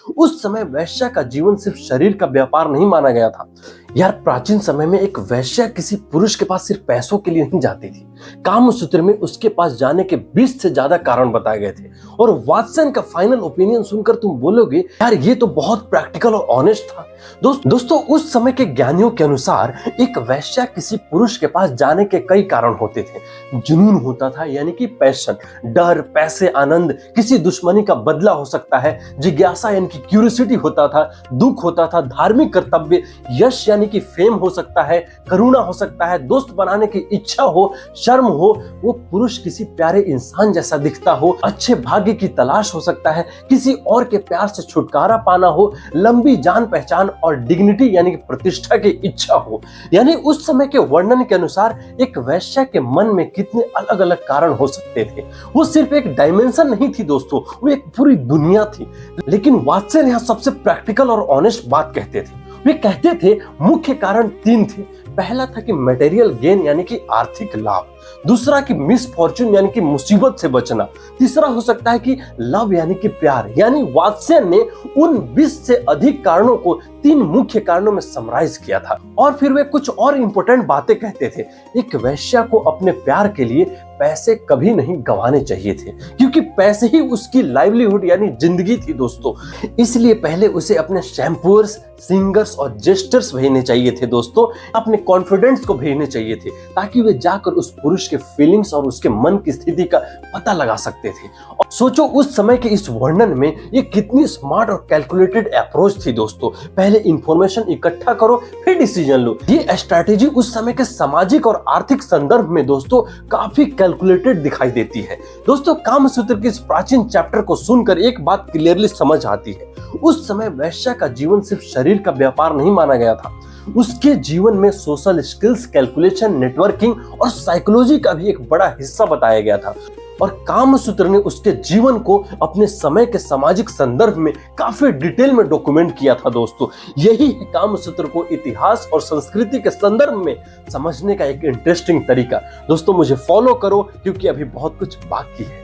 उस समय वैश्या का जीवन सिर्फ शरीर का व्यापार नहीं माना गया था। यार प्राचीन समय में एक वैश्या किसी पुरुष के पास सिर्फ पैसों के लिए नहीं जाती थी। कामसूत्र में उसके पास जाने के 20 से ज्यादा कारण बताए गए थे। और वाटसन का फाइनल ओपिनियन सुनकर तुम बोलोगे यार ये तो बहुत प्रैक्टिकल और ऑनेस्ट था। दोस्तों उस समय के ज्ञानियों के अनुसार एक वैश्या किसी पुरुष के पास जाने के कई कारण होते थे। जुनून होता था यानी कि पैशन, डर, पैसे, आनंद, किसी दुश्मनी का बदला हो सकता है, जिज्ञासा यानी कि क्यूरियोसिटी होता था, दुख होता था, धार्मिक कर्तव्य, यश यानी कि फेम हो सकता है, करुणा हो सकता है, दोस्त बनाने की इच्छा हो, शर्म हो, वो पुरुष किसी प्यारे इंसान जैसा दिखता हो, अच्छे भाग्य की तलाश हो सकता है, किसी और के प्यार से छुटकारा पाना हो, लंबी जान पहचान और डिग्निटी यानी कि प्रतिष्ठा की इच्छा हो। यानी उस समय के वर्णन के अनुसार एक वैश्या के मन में कितने अलग अलग कारण हो सकते थे। वो सिर्फ एक डायमेंशन नहीं थी दोस्तों, वो एक पूरी दुनिया थी। लेकिन वाटसन यहाँ सबसे प्रैक्टिकल और ऑनेस्ट बात कहते थे। वे कहते थे मुख्य कारण 3 थे। पहला था कि मटेरियल गेन यानी कि आर्थिक लाभ, दूसरा कि मिसफॉर्चून यानी कि मुसीबत से बचना, तीसरा हो सकता है कि लव यानी कि प्यार। यानी वाटसन ने उन 20 से अधिक कारणों को 3 मुख्य कारणों में समराइज किया था। और फिर वे कुछ और इंपॉर्टेंट बातें कहते थे। एक वैश्या को अपने प्यार के लिए पैसे कभी नहीं गंवाने चाहिए थे, क्योंकि पैसे ही उसकी लाइवलीहुड यानी जिंदगी थी दोस्तों। इसलिए पहले उसे अपने शैम्पूअर्स, सिंगर्स और जेस्टर्स भेजने चाहिए थे दोस्तों, अपने कॉन्फिडेंस को भेजने चाहिए थे, ताकि वे जाकर उस पुरुष के फीलिंग्स और उसके मन की स्थिति का पता लगा सकते थे। और सोचो उस समय के इस वर्णन में ये कितनी स्मार्ट और कैलकुलेटेड अप्रोच थी दोस्तों। पहले इंफॉर्मेशन इकट्ठा करो फिर डिसीजन लो। ये स्ट्रैटेजी उस समय के सामाजिक और आर्थिक संदर्भ में दोस्तों काफी कैलकुलेटेड दिखाई देती है। दोस्तों कामसूत्र के इस प्राचीन चैप्टर को सुनकर एक बात क्लियरली समझ आती है। उस समय वैश्या का जीवन सिर्फ शरीर का व्यापार नहीं माना गया था। उसके जीवन में सोशल स्किल्स, कैलकुलेशन, नेटवर्किंग और साइकोलॉजी का भी एक बड़ा हिस्सा बताया गया था। और कामसूत्र ने उसके जीवन को अपने समय के सामाजिक संदर्भ में काफी डिटेल में डॉक्यूमेंट किया था दोस्तों। यही है कामसूत्र को इतिहास और संस्कृति के संदर्भ में समझने का एक इंटरेस्टिंग तरीका। दोस्तों मुझे फॉलो करो क्योंकि अभी बहुत कुछ बाकी है।